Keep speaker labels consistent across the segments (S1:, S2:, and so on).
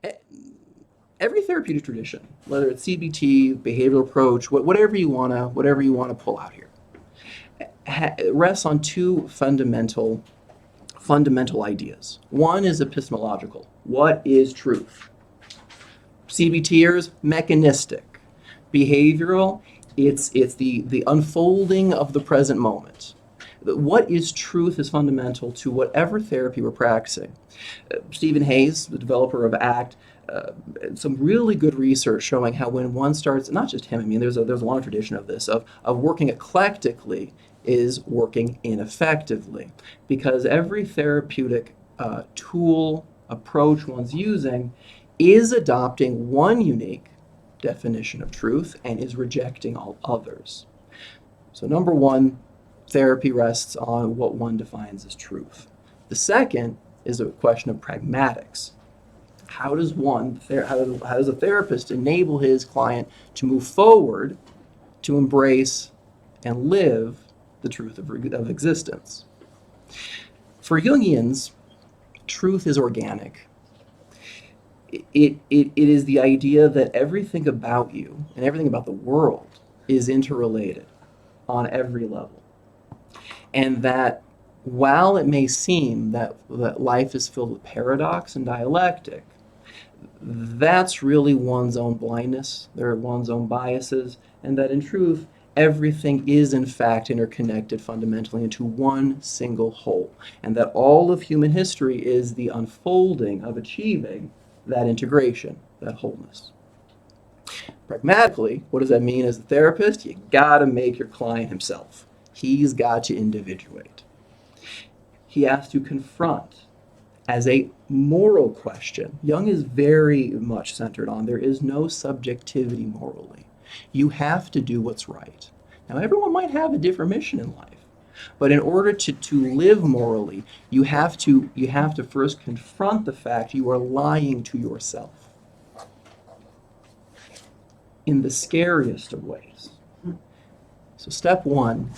S1: E- Every therapeutic tradition, whether it's CBT, behavioral approach, whatever you wanna pull out here, rests on two fundamental ideas. One is epistemological. What is truth? CBTers, mechanistic. Behavioral, it's the unfolding of the present moment. What is truth is fundamental to whatever therapy we're practicing. Stephen Hayes, the developer of ACT, some really good research showing how when one starts, not just him, I mean, there's a long tradition of this, of working eclectically is working ineffectively. Because every therapeutic tool, approach one's using is adopting one unique definition of truth and is rejecting all others. So number one, therapy rests on what one defines as truth. The second is a question of pragmatics. How does a therapist enable his client to move forward, to embrace and live the truth of existence? For Jungians, truth is organic. It is the idea that everything about you and everything about the world is interrelated on every level. And that while it may seem that life is filled with paradox and dialectic, that's really one's own blindness, there are one's own biases, and that in truth, everything is in fact interconnected fundamentally into one single whole, and that all of human history is the unfolding of achieving that integration, that wholeness. Pragmatically, what does that mean as a therapist? You gotta make your client himself. He's got to individuate. He has to confront as a moral question. Jung is very much centered on there is no subjectivity morally. You have to do what's right. Now, everyone might have a different mission in life, but in order to live morally, you have to first confront the fact you are lying to yourself in the scariest of ways. So step one,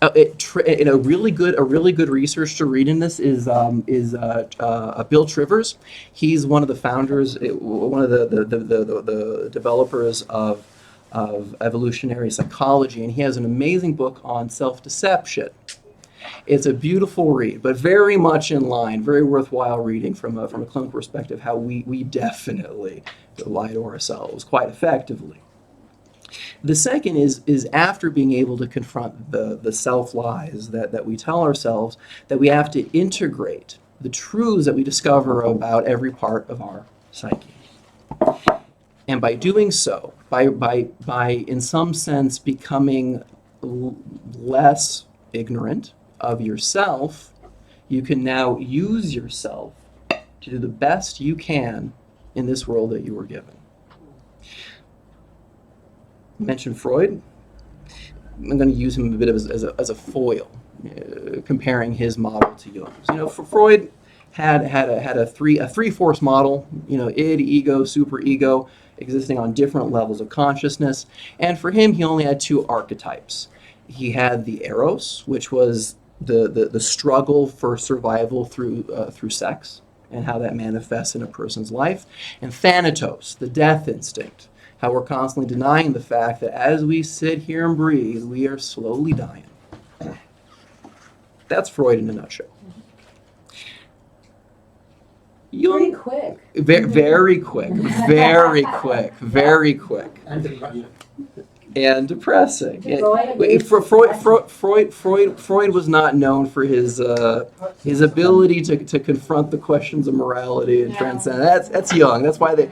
S1: a really good research to read in this is Bill Trivers. He's one of the founders, one of the developers of evolutionary psychology, and he has an amazing book on self-deception. It's a beautiful read, but very much in line, very worthwhile reading from a clinical perspective, how we definitely lie to ourselves quite effectively. The second is after being able to confront the self-lies that we tell ourselves, that we have to integrate the truths that we discover about every part of our psyche. And by doing so, by in some sense becoming less ignorant of yourself, you can now use yourself to do the best you can in this world that you were given. I mentioned Freud. I'm going to use him a bit as a foil, comparing his model to Jung's. For Freud had a three-force model. Id, ego, superego, existing on different levels of consciousness. And for him, he only had two archetypes. He had the eros, which was the struggle for survival through sex and how that manifests in a person's life, and thanatos, the death instinct. How we're constantly denying the fact that as we sit here and breathe, we are slowly dying. That's Freud in a nutshell.
S2: Pretty quick.
S1: Very quick. And depressing. Freud was not known for his ability to confront the questions of morality and transcendence. That's Jung. That's why they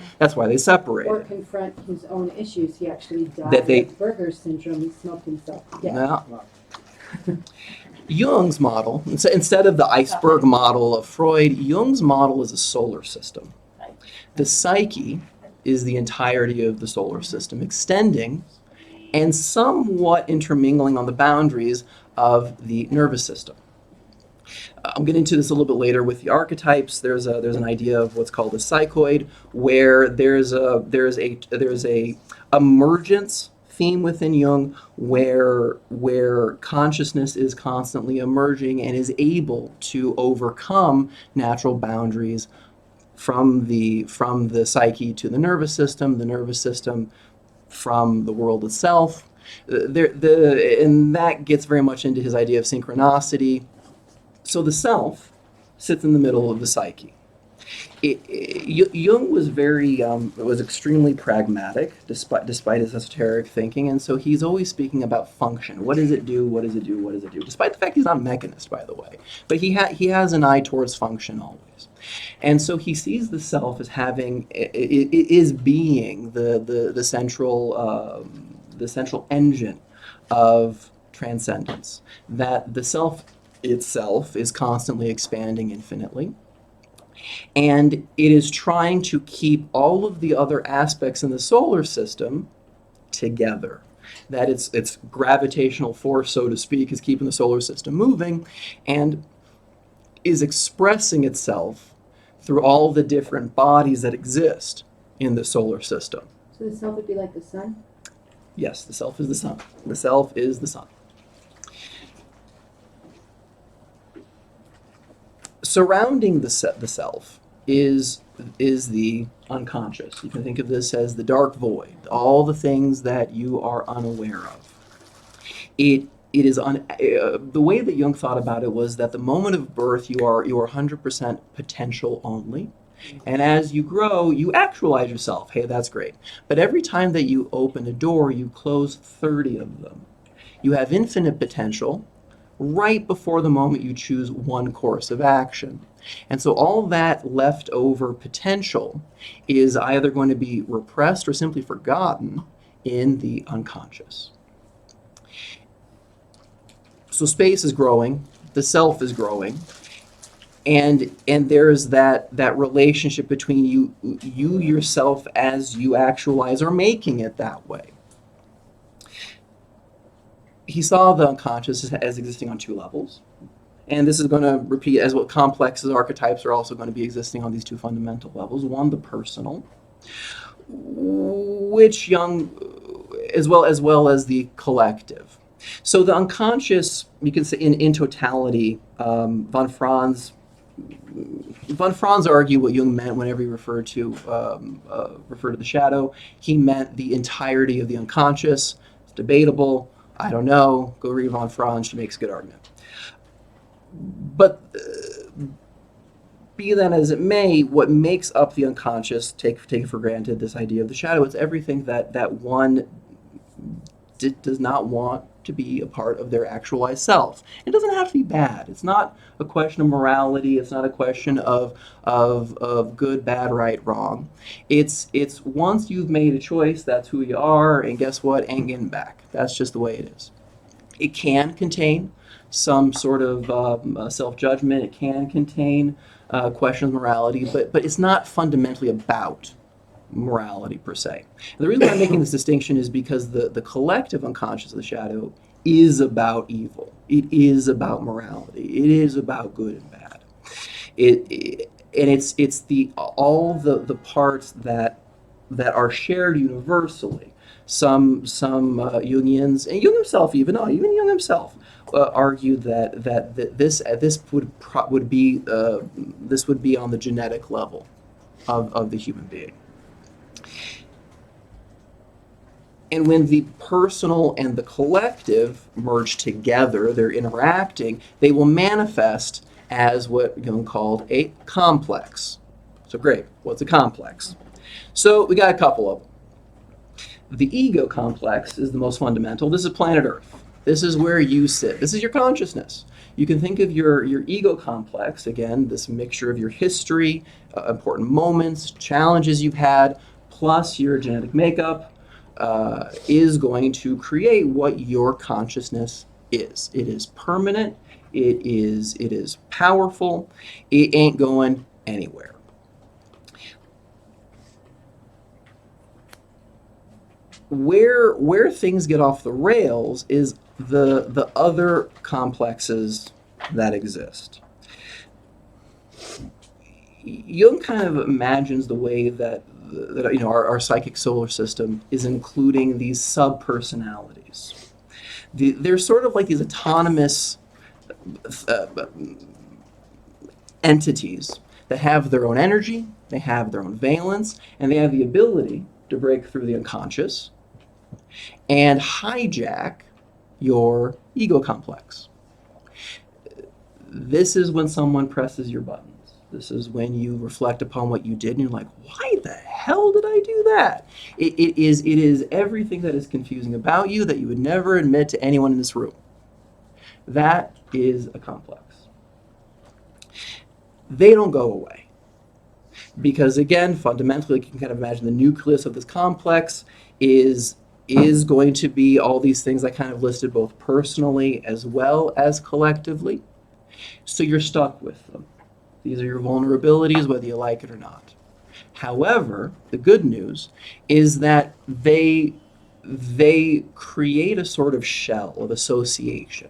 S1: separated.
S2: Or confront his own issues. He actually died of Berger's syndrome. He smoked himself to death.
S1: Now, Jung's model, instead of the iceberg model of Freud, Jung's model is a solar system. The psyche is the entirety of the solar system, extending and somewhat intermingling on the boundaries of the nervous system. I'm getting into this a little bit later with the archetypes. There's an idea of what's called a psychoid, where there's a emergence theme within Jung where consciousness is constantly emerging and is able to overcome natural boundaries from the psyche to the nervous system from the world itself. And that gets very much into his idea of synchronicity. So the self sits in the middle of the psyche. Jung was was extremely pragmatic, despite his esoteric thinking, and so he's always speaking about function. What does it do? What does it do? What does it do? Despite the fact he's not a mechanist, by the way, but he has an eye towards function always, and so he sees the self as having is being the central engine of transcendence. That the self itself is constantly expanding infinitely. And it is trying to keep all of the other aspects in the solar system together. That its gravitational force, so to speak, is keeping the solar system moving and is expressing itself through all the different bodies that exist in the solar system.
S2: So the self would be like the sun?
S1: Yes, the self is the sun. The self is the sun. Surrounding the self is the unconscious. You can think of this as the dark void, all the things that you are unaware of. The way that Jung thought about it was that the moment of birth you are 100% potential only, and as you grow you actualize yourself. Hey, that's great. But every time that you open a door, you close 30 of them. You have infinite potential right before the moment you choose one course of action. And so all that leftover potential is either going to be repressed or simply forgotten in the unconscious. So space is growing, the self is growing, and there's that relationship between you yourself as you actualize or making it that way. He saw the unconscious as existing on two levels. And this is going to repeat as what complexes, archetypes are also going to be existing on these two fundamental levels. One, the personal, which Jung, as well as the collective. So the unconscious, you can say in totality, von Franz argued what Jung meant whenever he referred to the shadow. He meant the entirety of the unconscious. It's debatable. I don't know. Go read von Franz. She makes a good argument. But be that as it may, what makes up the unconscious, take for granted this idea of the shadow, it's everything that one does not want to be a part of their actualized self. It doesn't have to be bad. It's not a question of morality. It's not a question of good, bad, right, wrong. It's once you've made a choice, that's who you are, and guess what? Ain't getting back. That's just the way it is. It can contain some sort of self-judgment. It can contain questions of morality, but it's not fundamentally about morality per se. And the reason why I'm making this distinction is because the collective unconscious of the shadow is about evil. It is about morality. It is about good and bad. It's all the parts that are shared universally. Some Jungians, and Jung himself even Jung himself argued that this would be on the genetic level of the human being. And when the personal and the collective merge together, they're interacting, they will manifest as what Jung called a complex. So great, what's a complex? So we got a couple of them. The ego complex is the most fundamental. This is planet Earth. This is where you sit. This is your consciousness. You can think of your ego complex, again, this mixture of your history, important moments, challenges you've had, plus your genetic makeup, is going to create what your consciousness is. It is permanent. It is powerful. It ain't going anywhere. Where things get off the rails is the other complexes that exist. Jung kind of imagines the way that our psychic solar system is including these sub-personalities. They're sort of like these autonomous entities that have their own energy, they have their own valence, and they have the ability to break through the unconscious and hijack your ego complex. This is when someone presses your buttons. This is when you reflect upon what you did and you're like, why the hell did I do that? It is everything that is confusing about you that you would never admit to anyone in this room. That is a complex. They don't go away. Because again, fundamentally, you can kind of imagine the nucleus of this complex is going to be all these things I kind of listed both personally as well as collectively. So you're stuck with them. These are your vulnerabilities, whether you like it or not. However, the good news is that they create a sort of shell of association.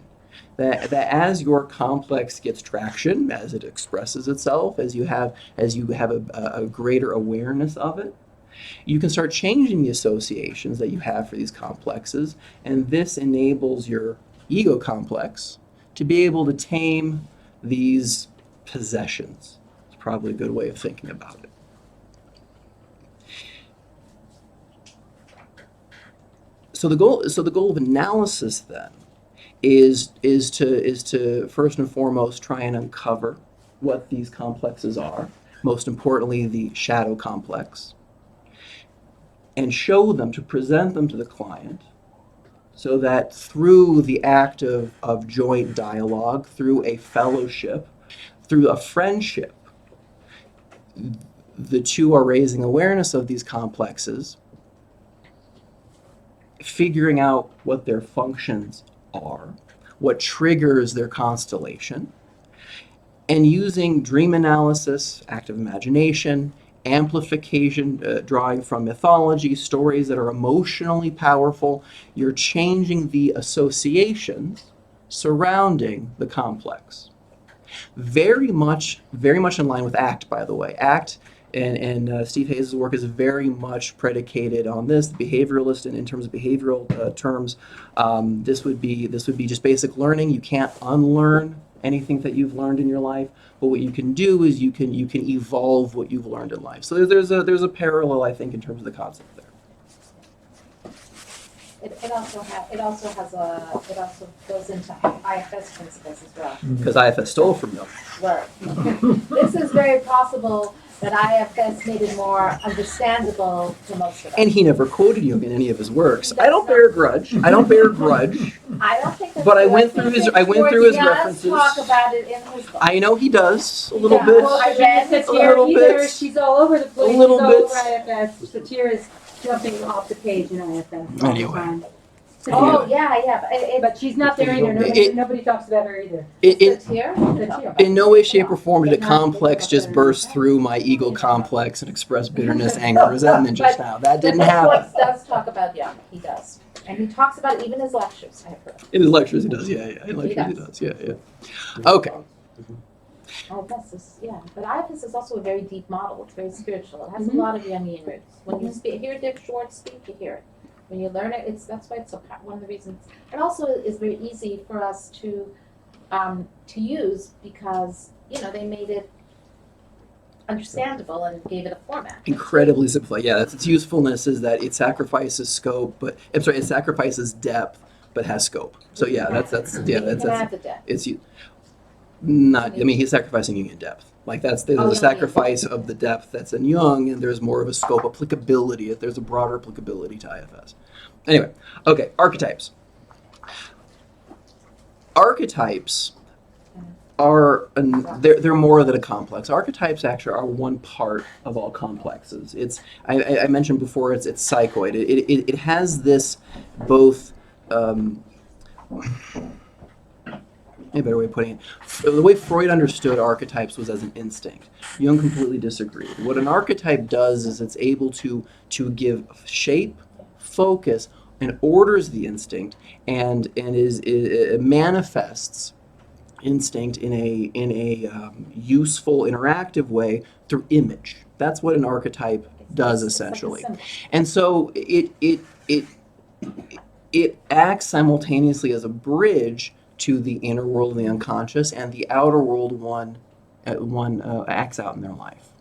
S1: That as your complex gets traction, as it expresses itself, as you have a greater awareness of it, you can start changing the associations that you have for these complexes, and this enables your ego complex to be able to tame these possessions. It's probably a good way of thinking about it. So the goal of analysis then is to first and foremost try and uncover what these complexes are, most importantly the shadow complex, and show them, to present them to the client, so that through the act of joint dialogue, through a fellowship, through a friendship, the two are raising awareness of these complexes, figuring out what their functions are, what triggers their constellation, and using dream analysis, active imagination, amplification, drawing from mythology, stories that are emotionally powerful, you're changing the associations surrounding the complex. Very much in line with ACT, by the way. ACT and Steve Hayes' work is very much predicated on this. The behavioralist, and in terms of behavioral terms, this would be just basic learning. You can't unlearn anything that you've learned in your life, but what you can do is you can evolve what you've learned in life. So there's a parallel, I think, in terms of the concept there.
S3: It also goes into IFS principles as well.
S1: Because IFS stole from you.
S3: Right. This is very possible that IFS made it more understandable to most of us.
S1: And he never quoted Jung in any of his works. I don't bear a grudge. I don't think that's
S3: But
S1: I went through his references.
S3: He does talk about it in his book.
S1: I know he does a little
S3: Yeah,
S1: bit.
S3: well,
S2: I read
S1: a little bit.
S2: She's all over the place.
S1: A little
S2: She's
S1: bit.
S2: all over IFS. Satira's jumping off the page in IFS all the
S1: Anyway.
S2: time.
S3: Oh, yeah,
S2: But she's not there either. Nobody talks about her either.
S3: it's here.
S2: Satira.
S1: In no way, shape, or form did a complex just burst through my ego complex and express bitterness, anger, resentment just now. That didn't happen.
S3: But does talk about Jung. He does. And he talks about it even in his lectures, I have heard.
S1: In his lectures, he does. Yeah. In lectures, he does. Yeah. Okay.
S3: IFS is, yeah. But IFS is also a very deep model. It's very spiritual. It has a lot of Jungian roots. When you hear Dick Schwartz speak, you hear it. When you learn it, that's why it's so one of the reasons. It also is very easy for us to use because they made it understandable and gave it a format.
S1: Incredibly simple. Yeah, that's its usefulness is that it sacrifices scope, it sacrifices depth, but has scope. So yeah, that's
S3: You can add the depth.
S1: it's not. I mean, he's sacrificing Jungian depth. Like there's a sacrifice of the depth that's in Jung, and there's more of a scope applicability. There's a broader applicability to IFS. Anyway, okay, archetypes. Archetypes are they're more than a complex. Archetypes actually are one part of all complexes. It's I mentioned before. It's psychoid. It has this both. A better way of putting it. The way Freud understood archetypes was as an instinct. Jung completely disagreed. What an archetype does is it's able to give shape, focus, and orders the instinct, and it manifests instinct in a useful, interactive way through image. That's what an archetype does essentially. And so it acts simultaneously as a bridge to the inner world and the unconscious, and the outer world one acts out in their life.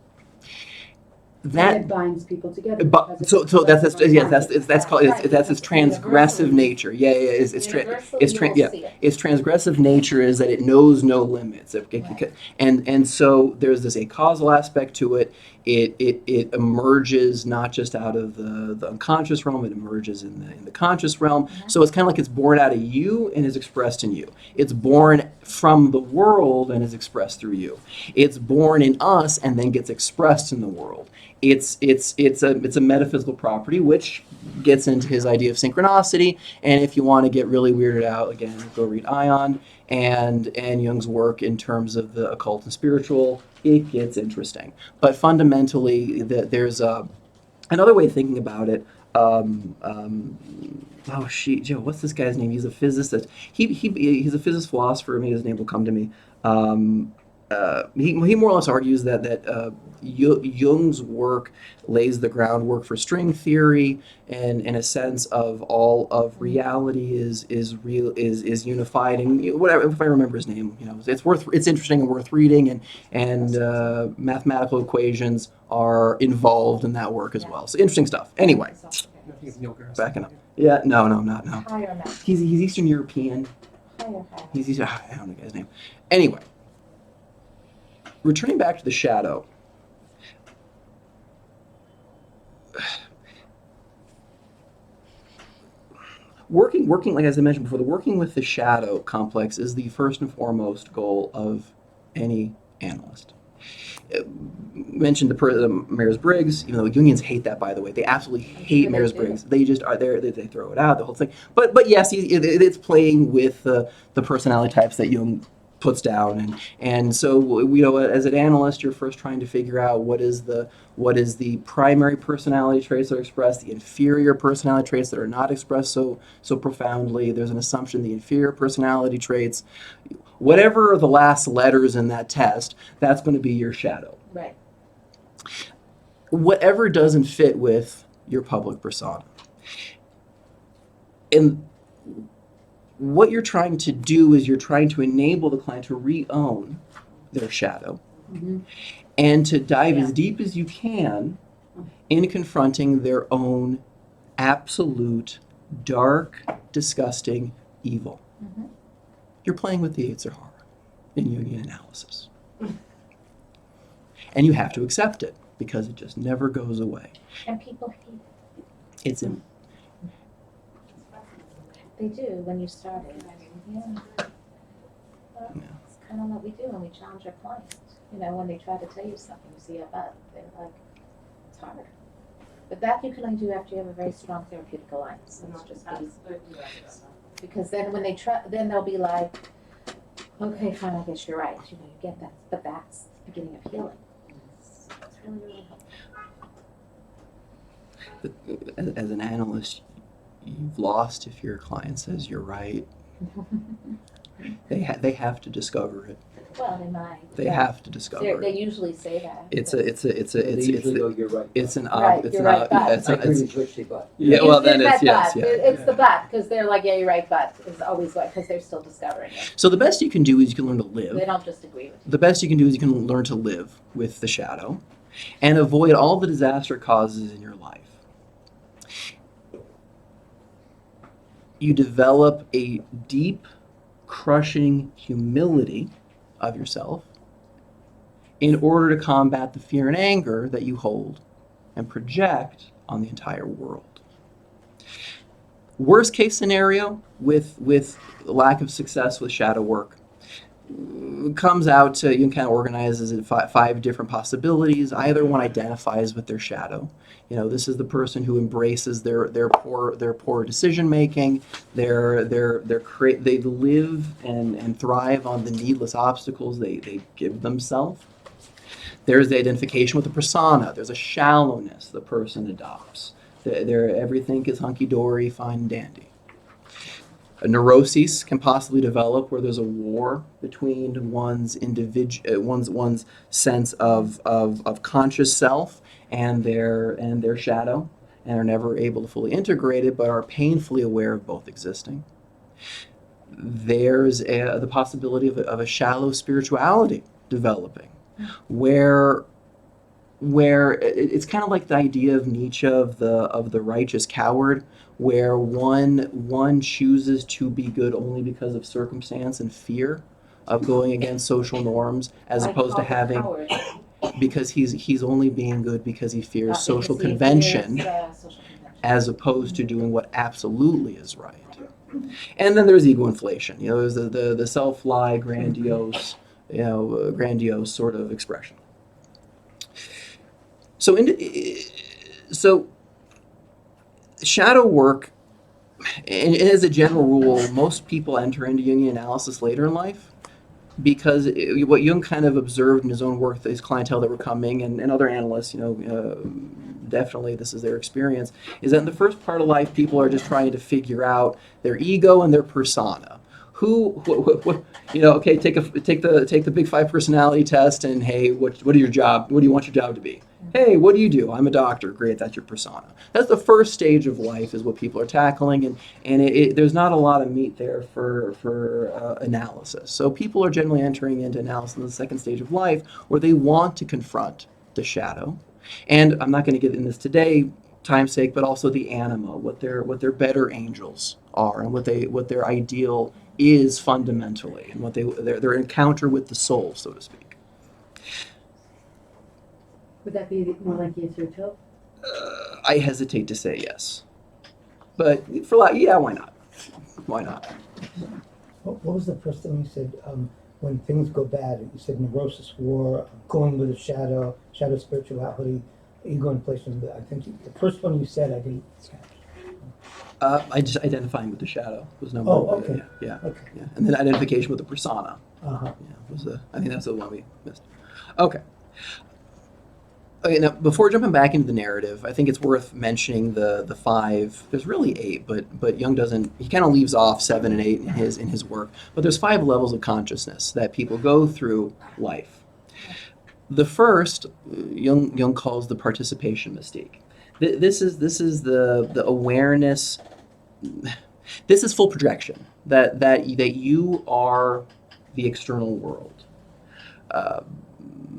S1: that
S2: it binds people together.
S1: But
S2: because
S1: so
S2: it's
S1: that's
S2: expressed
S1: yes
S2: on
S1: that's
S2: content.
S1: that's called
S3: Right,
S1: that's its
S3: because it's
S1: transgressive
S3: universal.
S1: nature. Yeah, it's
S3: Universally
S1: it's
S3: you will
S1: yeah,
S3: see it.
S1: its transgressive nature is that it knows no limits.
S3: Right.
S1: And so there's this a causal aspect to it. It emerges not just out of the unconscious realm. It emerges in the conscious realm.
S3: Mhm.
S1: So it's kind of like it's born out of you and is expressed in you. It's born from the world and is expressed through you. It's born in us and then gets expressed in the world. It's a metaphysical property, which gets into his idea of synchronicity. And if you want to get really weirded out, again, go read Ion and Jung's work in terms of the occult and spiritual. It gets interesting. But fundamentally, there's another way of thinking about it. Joe, what's this guy's name? He's a physicist. He's a physicist philosopher. Maybe his name will come to me. He more or less argues that Jung's work lays the groundwork for string theory, and in a sense of all of reality is unified, and whatever, if I remember his name, it's interesting and worth reading, and mathematical equations are involved in that work as well. So interesting stuff. Anyway, backing up. Yeah, no, not no.
S3: Higher math.
S1: He's Eastern European.
S3: Higher.
S1: He's Eastern. I don't know the guy's name. Anyway. Returning back to the shadow, working like as I mentioned before, the working with the shadow complex is the first and foremost goal of any analyst. Mentioned the Myers-Briggs, even though Jungians hate that, by the way. They absolutely hate Myers-Briggs. They just are there. They throw it out, the whole thing. But yes, it's playing with the personality types that Jung puts down, and so as an analyst, you're first trying to figure out what is the primary personality traits that are expressed, the inferior personality traits that are not expressed so profoundly. There's an assumption the inferior personality traits, whatever are the last letters in that test, that's going to be your shadow.
S3: Right.
S1: Whatever doesn't fit with your public persona. And what you're trying to do is you're trying to enable the client to re-own their shadow,
S2: Mm-hmm.
S1: and to dive as
S3: Yeah.
S1: deep as you can in confronting their own absolute, dark, disgusting evil.
S3: Mhm.
S1: You're playing with the Yetzer Hara in Jungian analysis. And you have to accept it, because it just never goes away.
S3: And people hate it.
S1: It's in.
S3: They do when you start it. Yeah. Well,
S1: Yeah.
S3: it's kind of what we do when we challenge our clients. When they try to tell you something, you see a but, they're like, it's hard. But that you can only do after you have a very strong therapeutic alliance. It's just easy. Because then when they try, then they'll be like, okay, fine, I guess you're right. You get that. But that's the beginning of healing. It's really, really helpful.
S1: As an analyst, you've lost if your client says you're right. They have to discover it.
S3: Well, they might.
S1: They have to discover
S3: They
S1: it.
S3: usually say that.
S1: It's
S4: You're right.
S1: it's an
S3: Right,
S1: it's
S3: you're
S1: an
S3: right, but.
S1: it's
S4: I
S1: an-
S4: agree
S1: it's-
S4: with Rich, but
S1: yeah, well then
S3: It's
S1: it's
S3: that
S1: yes,
S3: but.
S1: yeah.
S3: It's the but, because they're like, yeah, you're right, but is always like, because they're still discovering it.
S1: So the best you can do is you can learn to
S3: They
S1: live.
S3: don't just agree with
S1: The best you can do is you can learn to live with the shadow and avoid all the disaster causes in your life. You develop a deep, crushing humility of yourself in order to combat the fear and anger that you hold and project on the entire world. Worst case scenario with lack of success with shadow work comes out to, you can kind of organize as in five different possibilities. Either one identifies with their shadow. This is the person who embraces their poor decision making. They live and thrive on the needless obstacles they give themselves. There's the identification with the persona. There's a shallowness the person adopts. Everything is hunky-dory, fine and dandy. A neurosis can possibly develop where there's a war between one's sense of conscious self and their shadow, and are never able to fully integrate it, but are painfully aware of both existing. There's the possibility of a shallow spirituality developing, where where it's kind of like the idea of Nietzsche of the righteous coward, where one chooses to be good only because of circumstance and fear of going against social norms, as opposed to having, because he's only being good because he fears social convention, as opposed to doing what absolutely is right. And then there's ego inflation. There's the self-lie, grandiose sort of expression. So shadow work, and as a general rule, most people enter into Jungian analysis later in life, because what Jung kind of observed in his own work, his clientele that were coming, and other analysts, definitely this is their experience, is that in the first part of life, people are just trying to figure out their ego and their persona. Okay, take the Big Five personality test, and hey, what are your job? What do you want your job to be? Hey, what do you do? I'm a doctor. Great, that's your persona. That's the first stage of life, is what people are tackling, and there's not a lot of meat there for analysis. So people are generally entering into analysis in the second stage of life, where they want to confront the shadow. And I'm not going to get in this today, time's sake, but also the anima, what their better angels are, and what their ideal is fundamentally, and what their encounter with the soul, so to speak.
S2: Would that be more like Yisro?
S1: I hesitate to say yes, but why not? Why not?
S5: What was the first thing you said? When things go bad, you said neurosis, war, going with a shadow spirituality, ego inflation. I think the first one you said, I didn't catch.
S1: I just identifying with the shadow was number
S5: Oh,
S1: one.
S5: okay.
S1: Yeah.
S5: Okay.
S1: Yeah. And then identification with the persona.
S5: Uh-huh.
S1: Yeah, I think that's the one we missed. Okay. Okay, now before jumping back into the narrative, I think it's worth mentioning the five. There's really eight, but Jung doesn't. He kind of leaves off 7 and 8 in his work. But there's 5 levels of consciousness that people go through life. The first, Jung calls the participation mystique. This is the awareness. This is full projection that you are the external world.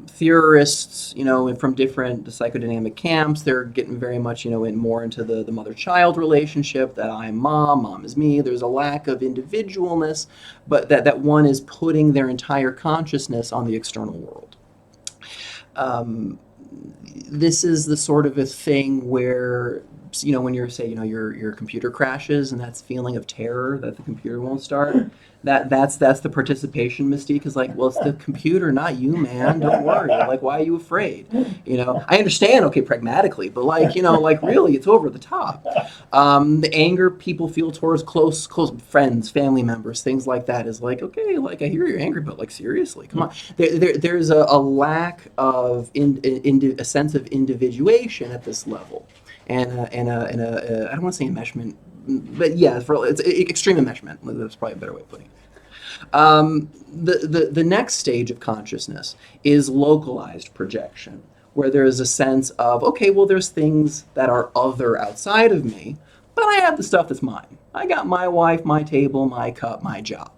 S1: Theorists, from the psychodynamic camps, they're getting very much, more into the mother-child relationship, that I'm mom is me. There's a lack of individualness, but that one is putting their entire consciousness on the external world. This is the sort of a thing where, when you're, say, your computer crashes, and that's feeling of terror that the computer won't start. That's the participation mystique, is like, well, it's the computer, not you, man. Don't worry. Like, why are you afraid? I understand, okay, pragmatically, but really, it's over the top. The anger people feel towards close friends, family members, things like that, is like, okay, like, I hear you're angry, but like, seriously, come on. There's a lack of a sense of individuation at this level, and a I don't want to say enmeshment, but yeah, it's extreme enmeshment. That's probably a better way of putting it. The next stage of consciousness is localized projection, where there is a sense of, okay, well, there's things that are other outside of me, but I have the stuff that's mine. I got my wife, my table, my cup, my job.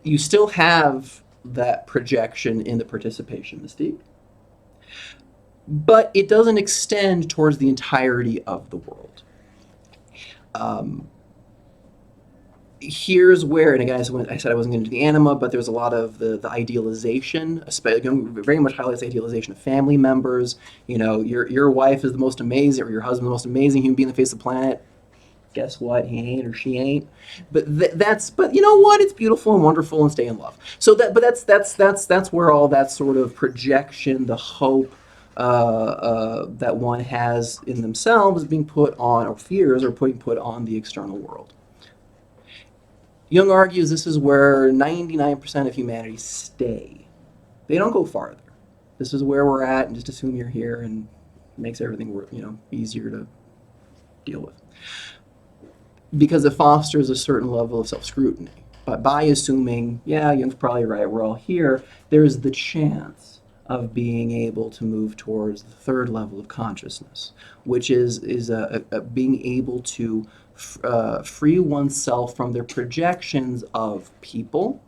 S1: You still have that projection in the participation mystique, but it doesn't extend towards the entirety of the world. Here's where, and again, I said I wasn't going to do the anima, but there's a lot of the idealization, very much highlights the idealization of family members. Your wife is the most amazing, or your husband the most amazing human being on the face of the planet. Guess what? He ain't, or she ain't. But but you know what? It's beautiful and wonderful, and stay in love. So that's where all that sort of projection, the hope that one has in themselves, is being put on, or fears are being put on the external world. Jung argues this is where 99% of humanity stay. They don't go farther. This is where we're at, and just assume you're here, and it makes everything easier to deal with. Because it fosters a certain level of self-scrutiny. But by assuming, yeah, Jung's probably right, we're all here, there's the chance of being able to move towards the third level of consciousness, which is being able to free oneself from their projections of people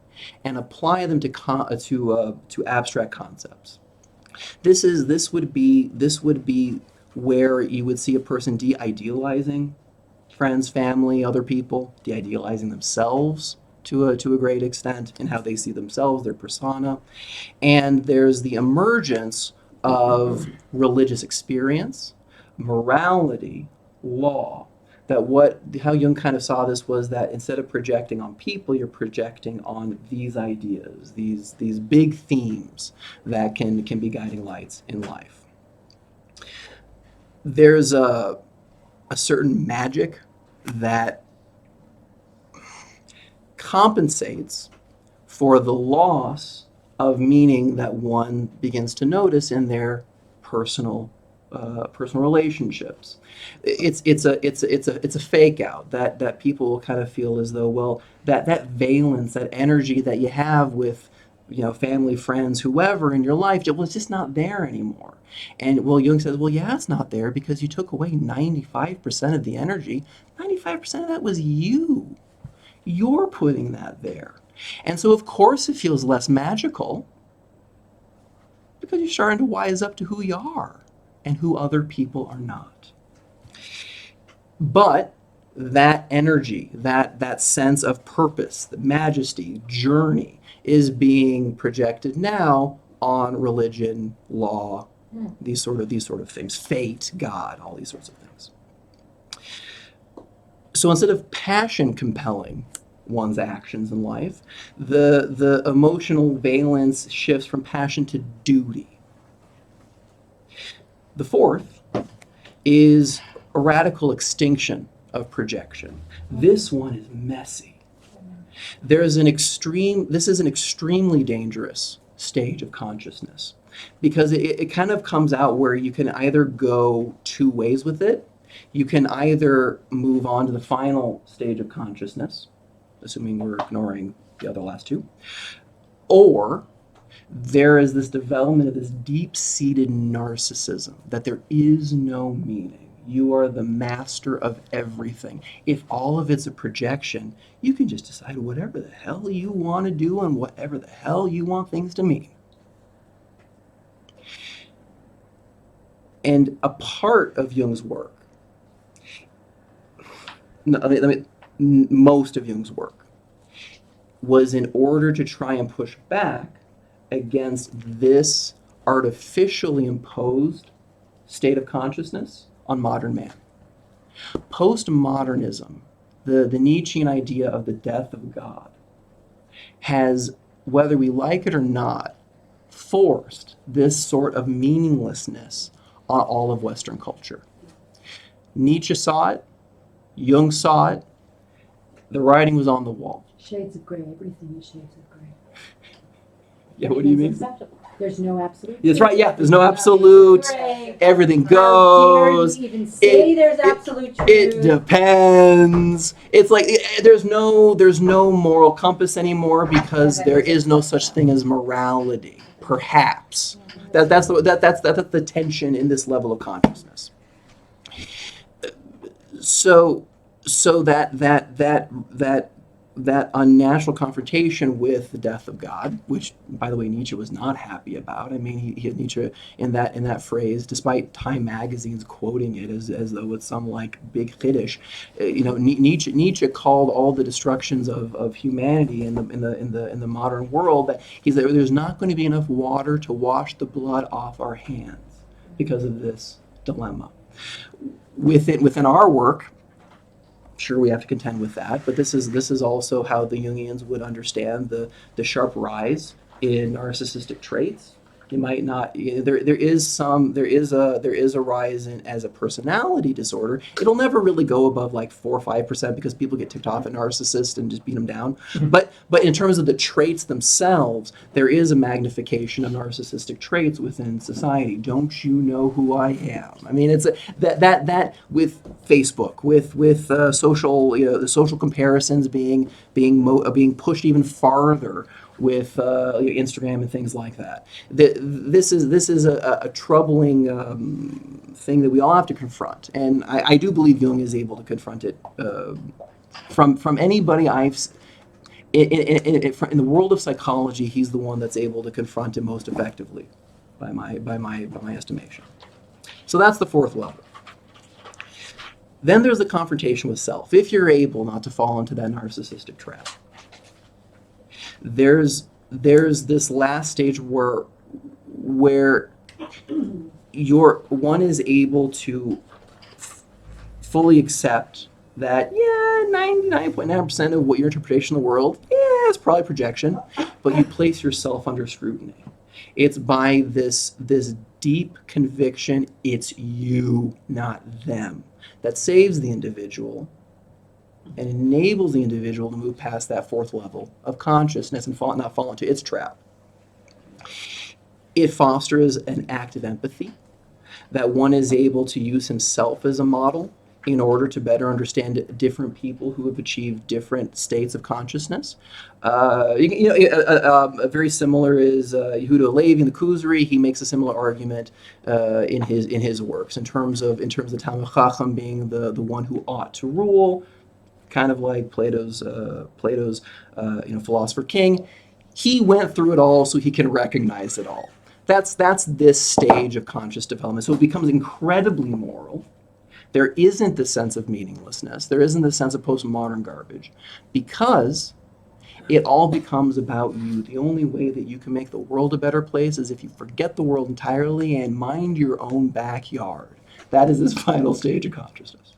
S1: and apply them to abstract concepts. This would be where you would see a person de-idealizing friends, family, other people, de-idealizing themselves to a great extent in how they see themselves, their persona. And there's the emergence of religious experience, morality, law. How Jung kind of saw this was that instead of projecting on people, you're projecting on these ideas, these big themes that can be guiding lights in life. There's a certain magic that compensates for the loss of meaning that one begins to notice in their personal relationships. It's a fake out that people will kind of feel as though, well, that valence, that energy that you have with family, friends, whoever in your life, well, it's just not there anymore. And Jung says, well, yeah, it's not there because you took away 95% of the energy. 95% of that was you. You're putting that there. And so, of course, it feels less magical because you're starting to wise up to who you are and who other people are not. But that energy, that sense of purpose, the majesty, journey, is being projected now on religion, law, these sort of things, fate, God, all these sorts of things. So instead of passion compelling one's actions in life, the emotional valence shifts from passion to duty. The fourth is a radical extinction of projection. This one is messy. This is an extremely dangerous stage of consciousness because it kind of comes out where you can either go two ways with it. You can either move on to the final stage of consciousness, assuming we're ignoring the other last two, or there is this development of this deep-seated narcissism that there is no meaning. You are the master of everything. If all of it's a projection, you can just decide whatever the hell you want to do and whatever the hell you want things to mean. And a part of Jung's work, most of Jung's work, was in order to try and push back against this artificially imposed state of consciousness on modern man. Postmodernism, the Nietzschean idea of the death of God, has, whether we like it or not, forced this sort of meaninglessness on all of Western culture. Nietzsche saw it, Jung saw it, the writing was on the wall.
S2: Shades of gray, everything is shades of gray.
S1: Yeah, what do you mean?
S3: Acceptable.
S2: There's no absolute.
S1: That's right, yeah, there's no absolute. Everything goes.
S2: How dare you even say there's absolute truth?
S1: It depends. It's like there's no moral compass anymore because there is no such thing as morality. Perhaps that's the tension in this level of consciousness. So that unnatural confrontation with the death of God, which, by the way, Nietzsche was not happy about. I mean, he had Nietzsche in that phrase, despite Time magazine's quoting it as though it's some like big Kiddush. Nietzsche called all the destructions of humanity in the modern world that there's not going to be enough water to wash the blood off our hands because of this dilemma. Within our work, sure, we have to contend with that, but this is also how the Jungians would understand the sharp rise in narcissistic traits. You might not. There is a rise in as a personality disorder. It'll never really go above like 4 or 5% because people get ticked off at narcissists and just beat them down. But in terms of the traits themselves, there is a magnification of narcissistic traits within society. Don't you know who I am? I mean, it's that with Facebook, with social the social comparisons being pushed even farther with Instagram and things like that. This is a troubling thing that we all have to confront, and I do believe Jung is able to confront it from anybody in the world of psychology. He's the one that's able to confront it most effectively. by my estimation. So that's the fourth level. Then there's the confrontation with self. If you're able not to fall into that narcissistic trap, there's this last stage where one is able to fully accept that 99.9% of what your interpretation of the world, it's probably projection, but you place yourself under scrutiny. It's by this deep conviction, it's you, not them, that saves the individual and enables the individual to move past that fourth level of consciousness and not fall into its trap. It fosters an active empathy, that one is able to use himself as a model in order to better understand different people who have achieved different states of consciousness. Very similar is Yehuda Halevi in the Kuzari. He makes a similar argument in his works in terms of Talmid Chacham being the one who ought to rule, kind of like Plato's philosopher king. He went through it all so he can recognize it all. That's this stage of conscious development. So it becomes incredibly moral. There isn't the sense of meaninglessness. There isn't the sense of postmodern garbage, because it all becomes about you. The only way that you can make the world a better place is if you forget the world entirely and mind your own backyard. That is this final stage of consciousness.